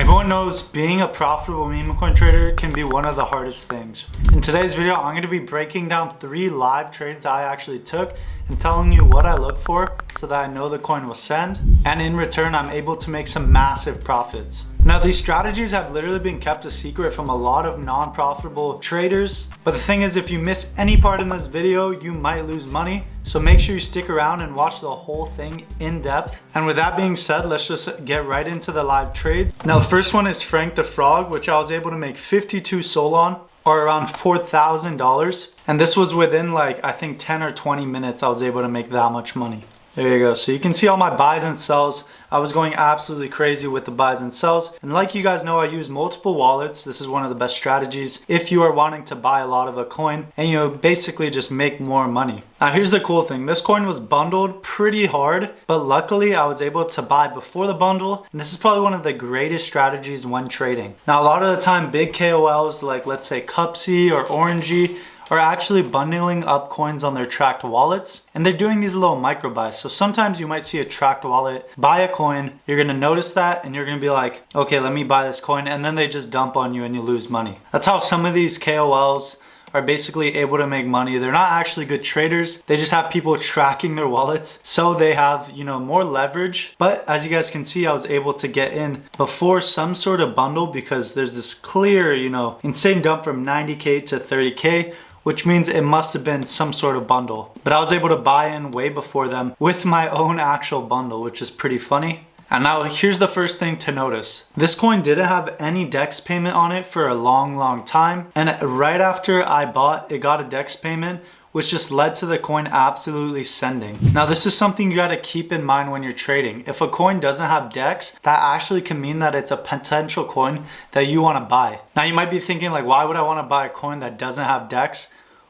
Everyone knows being a profitable meme coin trader can be one of the hardest things. In today's video, I'm going to be breaking down 3 live trades I actually took and telling you what I look for so that I know the coin will send, and in return I'm able to make some massive profits. Now these strategies have literally been kept a secret from a lot of non-profitable traders, but the thing is, if you miss any part in this video you might lose money, so make sure you stick around and watch the whole thing in depth. And with that being said, let's just get right into the live trades. Now the first one is Frank the Frog, which I was able to make 52 SOL on, or around $4,000. And this was within like, I think 10 or 20 minutes I was able to make that much money. There you go. So you can see all my buys and sells. I was going absolutely crazy with the buys and sells. And like you guys know, I use multiple wallets. This is one of the best strategies if you are wanting to buy a lot of a coin and basically just make more money. Now here's the cool thing. This coin was bundled pretty hard, but luckily I was able to buy before the bundle. And this is probably one of the greatest strategies when trading. Now a lot of the time, big KOLs like let's say Cupsy or Orangie are actually bundling up coins on their tracked wallets, and they're doing these little micro buys. So sometimes you might see a tracked wallet buy a coin, you're gonna notice that and you're gonna be like, okay, let me buy this coin, and then they just dump on you and you lose money. That's how some of these KOLs are basically able to make money. They're not actually good traders. They just have people tracking their wallets, so they have, more leverage. But as you guys can see, I was able to get in before some sort of bundle because there's this clear, insane dump from 90K to 30K, which means it must have been some sort of bundle. But I was able to buy in way before them with my own actual bundle, which is pretty funny. And now here's the first thing to notice. This coin didn't have any DEX payment on it for a long time. And right after I bought, it got a DEX payment, which just led to the coin absolutely sending. Now this is something you gotta keep in mind when you're trading. If a coin doesn't have DEX, that actually can mean that it's a potential coin that you wanna buy. Now you might be thinking like, why would I wanna buy a coin that doesn't have DEX?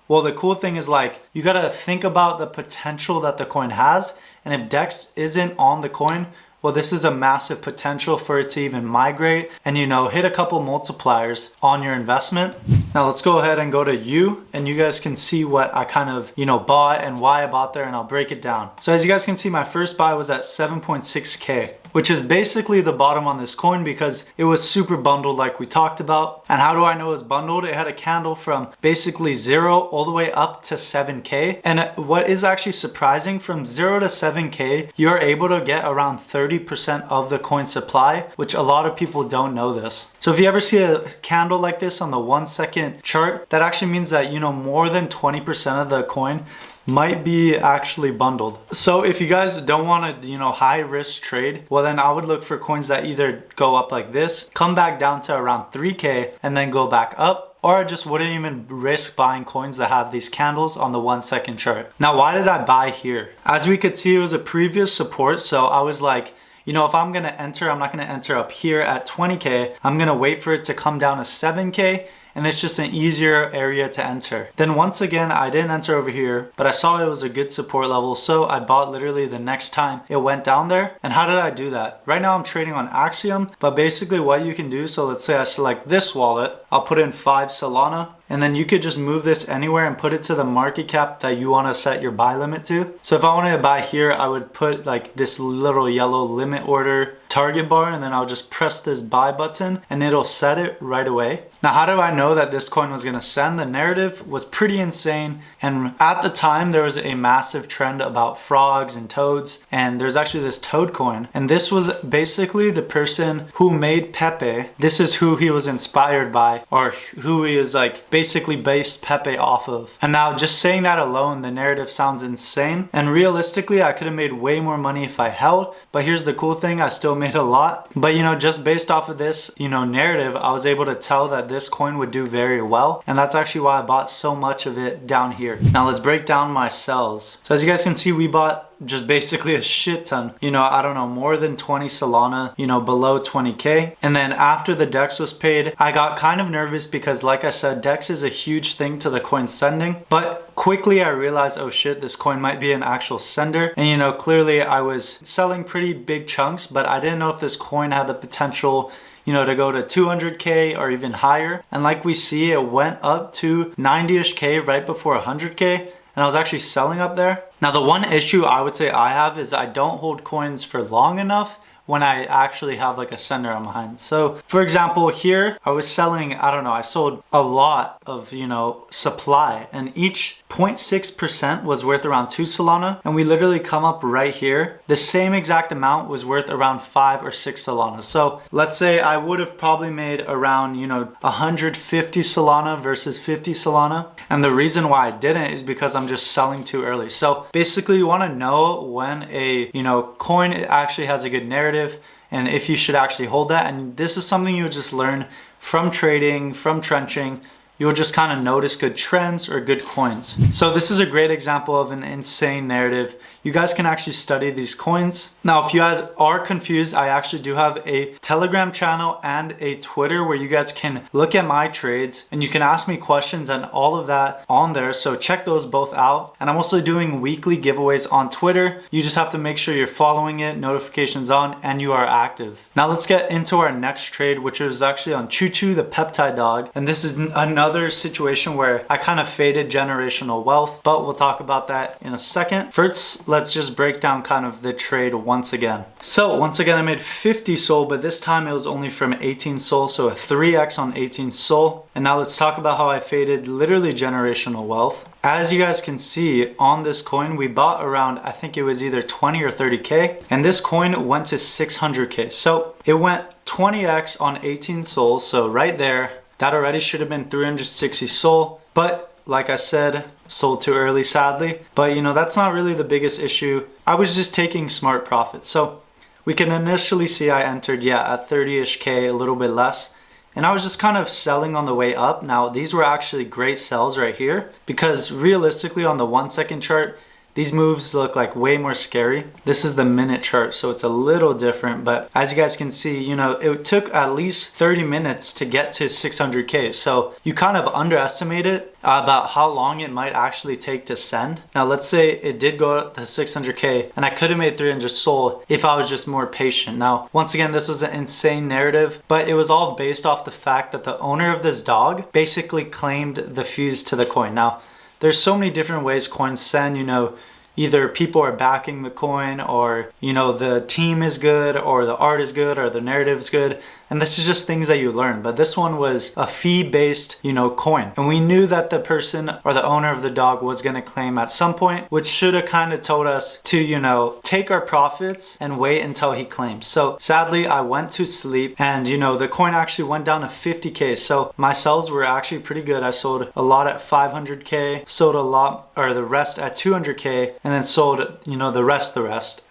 Well, the cool thing is like, you gotta think about the potential that the coin has. And if DEX isn't on the coin, well, this is a massive potential for it to even migrate and, hit a couple multipliers on your investment. Now let's go ahead and go to U, and you guys can see what I kind of, bought and why I bought there, and I'll break it down. So as you guys can see, my first buy was at 7.6K, which is basically the bottom on this coin because it was super bundled like we talked about. And how do I know it was bundled? It had a candle from basically 0 all the way up to 7K. And what is actually surprising, from 0 to 7K, you're able to get around 30% of the coin supply, which a lot of people don't know this. So if you ever see a candle like this on the 1 second chart, that actually means that, more than 20% of the coin might be actually bundled. So if you guys don't want to, high risk trade, well then I would look for coins that either go up like this, come back down to around 3K and then go back up, or I just wouldn't even risk buying coins that have these candles on the 1 second chart. Now, why did I buy here? As we could see, it was a previous support, so I was like, if I'm gonna enter, I'm not gonna enter up here at 20K. I'm gonna wait for it to come down to 7K, and it's just an easier area to enter. Then once again, I didn't enter over here, but I saw it was a good support level, so I bought literally the next time it went down there. And how did I do that? Right now I'm trading on Axiom, but basically what you can do, so let's say I select this wallet, I'll put in 5 Solana, and then you could just move this anywhere and put it to the market cap that you want to set your buy limit to. So if I wanted to buy here, I would put like this little yellow limit order target bar, and then I'll just press this buy button and it'll set it right away. Now, how do I know that this coin was going to send? The narrative was pretty insane. And at the time, there was a massive trend about frogs and toads. And there's actually this toad coin. And this was basically the person who made Pepe. This is who he was inspired by, or who he is like basically based Pepe off of. And now just saying that alone, the narrative sounds insane. And realistically, I could have made way more money if I held. But here's the cool thing, I still made a lot. But just based off of this, narrative, I was able to tell that this coin would do very well. And that's actually why I bought so much of it down here. Now let's break down my sells. So as you guys can see, we bought just basically a shit ton, I don't know, more than 20 Solana, below 20K. And then after the DEX was paid, I got kind of nervous because like I said, DEX is a huge thing to the coin sending, but quickly I realized, oh shit, this coin might be an actual sender. And clearly I was selling pretty big chunks, but I didn't know if this coin had the potential to go to 200K or even higher. And like we see, it went up to 90-ish K right before 100K. And I was actually selling up there. Now, the one issue I would say I have is I don't hold coins for long enough when I actually have like a sender on behind. So for example, here I was selling, I don't know, I sold a lot of, you know, supply, and each 0.6% was worth around 2 Solana. And we literally come up right here. The same exact amount was worth around 5 or 6 Solana. So let's say I would have probably made around, you know, 150 Solana versus 50 Solana. And the reason why I didn't is because I'm just selling too early. So basically you want to know when a, you know, coin actually has a good narrative and if you should actually hold that. And this is something you'll just learn from trading, from trenching. You'll just kind of notice good trends or good coins. So this is a great example of an insane narrative. You guys can actually study these coins. Now, if you guys are confused, I actually do have a Telegram channel and a Twitter where you guys can look at my trades and you can ask me questions and all of that on there. So check those both out. And I'm also doing weekly giveaways on Twitter. You just have to make sure you're following it, notifications on, and you are active. Now let's get into our next trade, which is actually on Choo-Choo, the Peptide Dog. And this is another situation where I kind of faded generational wealth, but we'll talk about that in a second. First, let's just break down kind of the trade once again. So once again, I made 50 SOL, but this time it was only from 18 SOL, so a 3x on 18 SOL. And now let's talk about how I faded literally generational wealth. As you guys can see on this coin, we bought around, I think it was either 20 or 30K, and this coin went to 600K. So it went 20x on 18 SOL, so right there, that already should have been 360 SOL, but like I said, sold too early, sadly. But you know, that's not really the biggest issue. I was just taking smart profits. So we can initially see I entered, at 30-ish K, a little bit less. And I was just kind of selling on the way up. Now, these were actually great sells right here because realistically on the 1 second chart, these moves look like way more scary. This is the minute chart, so it's a little different. But as you guys can see, you know, it took at least 30 minutes to get to 600K. So you kind of underestimate it about how long it might actually take to send. Now, let's say it did go to 600K and I could have made 300 SOL if I was just more patient. Now, once again, this was an insane narrative, but it was all based off the fact that the owner of this dog basically claimed the fees to the coin. Now, there's so many different ways coins send, you know, either people are backing the coin or, you know, the team is good or the art is good or the narrative is good. And this is just things that you learn. But this one was a fee-based, you know, coin. And we knew that the person or the owner of the dog was going to claim at some point, which should have kind of told us to, you know, take our profits and wait until he claims. So sadly, I went to sleep and, you know, the coin actually went down to 50K. So my sells were actually pretty good. I sold a lot at 500K, sold a lot or the rest at 200K, and then sold, you know, the rest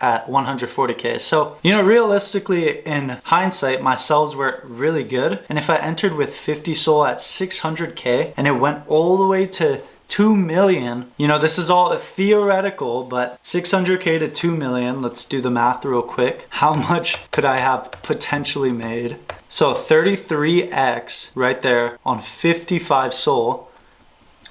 at 140K. So, you know, realistically, in hindsight, my sells were really good. And if I entered with 50 SOL at 600K and it went all the way to 2 million, you know, this is all theoretical, but 600K to 2 million, let's do the math real quick. How much could I have potentially made? So 33x right there on 55 SOL.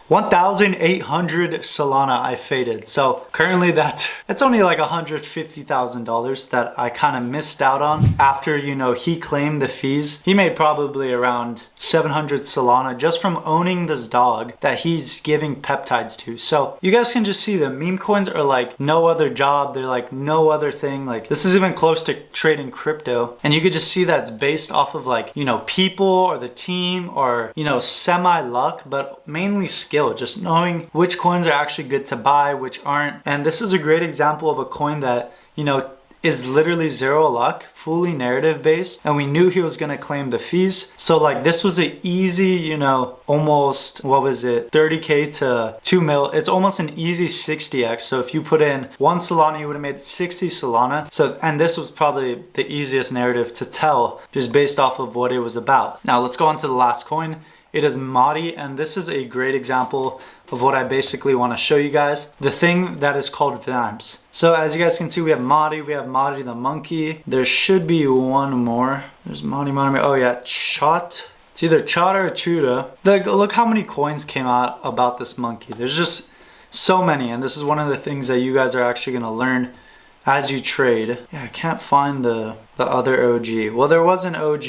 1,800 Solana I faded. So currently that's only like $150,000 that I kind of missed out on after, you know, he claimed the fees. He made probably around 700 Solana just from owning this dog that he's giving peptides to. So you guys can just see the meme coins are like no other job. They're like no other thing. Like this is even close to trading crypto. And you could just see that's based off of like, you know, people or the team or, you know, semi luck, but mainly skill. Just knowing which coins are actually good to buy, which aren't. And this is a great example of a coin that, you know, is literally zero luck, fully narrative based, and we knew he was going to claim the fees. So like this was an easy, you know, almost, what was it, 30K to 2 mil. It's almost an easy 60x. So if you put in 1 Solana, you would have made 60 Solana. So, and this was probably the easiest narrative to tell just based off of what it was about. Now let's go on to the last coin. It is Motti, and this is a great example of what I basically want to show you guys. The thing that is called vamps. So as you guys can see, we have Motti the monkey. There should be one more. There's Motti. Oh yeah, Chot. It's either Chot or Chuda. Look how many coins came out about this monkey. There's just so many, and this is one of the things that you guys are actually going to learn as you trade. Yeah, I can't find the other OG. Well, there was an OG,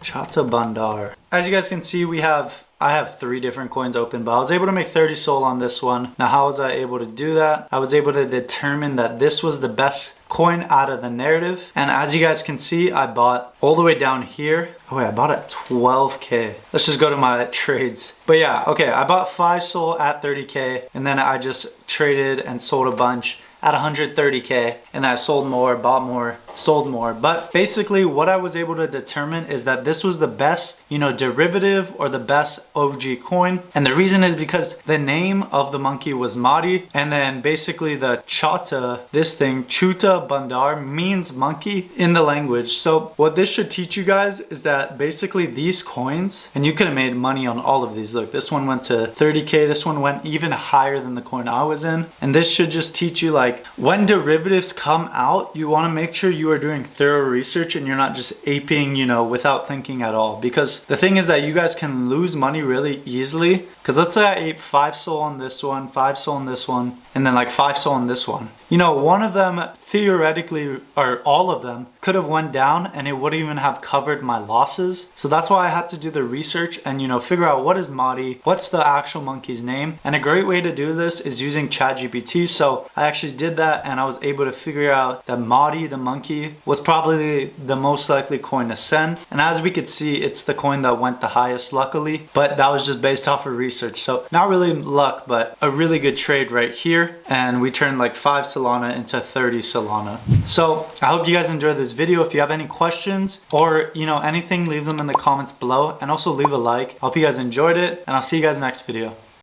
Chata Bandar. As you guys can see, we have I have 3 different coins open, but I was able to make 30 sol on this one. Now, how was I able to do that? I was able to determine that this was the best coin out of the narrative. And as you guys can see, I bought all the way down here. Oh wait, I bought at 12K. Let's just go to my trades. But yeah, okay, I bought 5 sol at 30K, and then I just traded and sold a bunch at 130K, and I sold more, bought more, sold more. But basically what I was able to determine is that this was the best, you know, derivative or the best OG coin. And the reason is because the name of the monkey was Motti, and then basically the chata, this thing, chuta bandar, means monkey in the language. So what this should teach you guys is that basically these coins, and you could have made money on all of these. Look, this one went to 30K, this one went even higher than the coin I was in. And this should just teach you, like, when derivatives come out, you want to make sure you are doing thorough research and you're not just aping, you know, without thinking at all. Because the thing is that you guys can lose money really easily. Because let's say I ape 5 sol on this one, 5 sol on this one, and then like 5 sol on this one. You know, one of them theoretically, or all of them, could have went down and it wouldn't even have covered my losses. So that's why I had to do the research and, you know, figure out what is Motti, what's the actual monkey's name. And a great way to do this is using ChatGPT. So I actually did that, and I was able to figure out that Motti, the monkey, was probably the most likely coin to send. And as we could see, it's the coin that went the highest, luckily. But that was just based off of research. So not really luck, but a really good trade right here. And we turned like 5 Solana into 30 Solana. So I hope you guys enjoyed this video. If you have any questions or, you know, anything, leave them in the comments below, and also leave a like. I hope you guys enjoyed it, and I'll see you guys next video.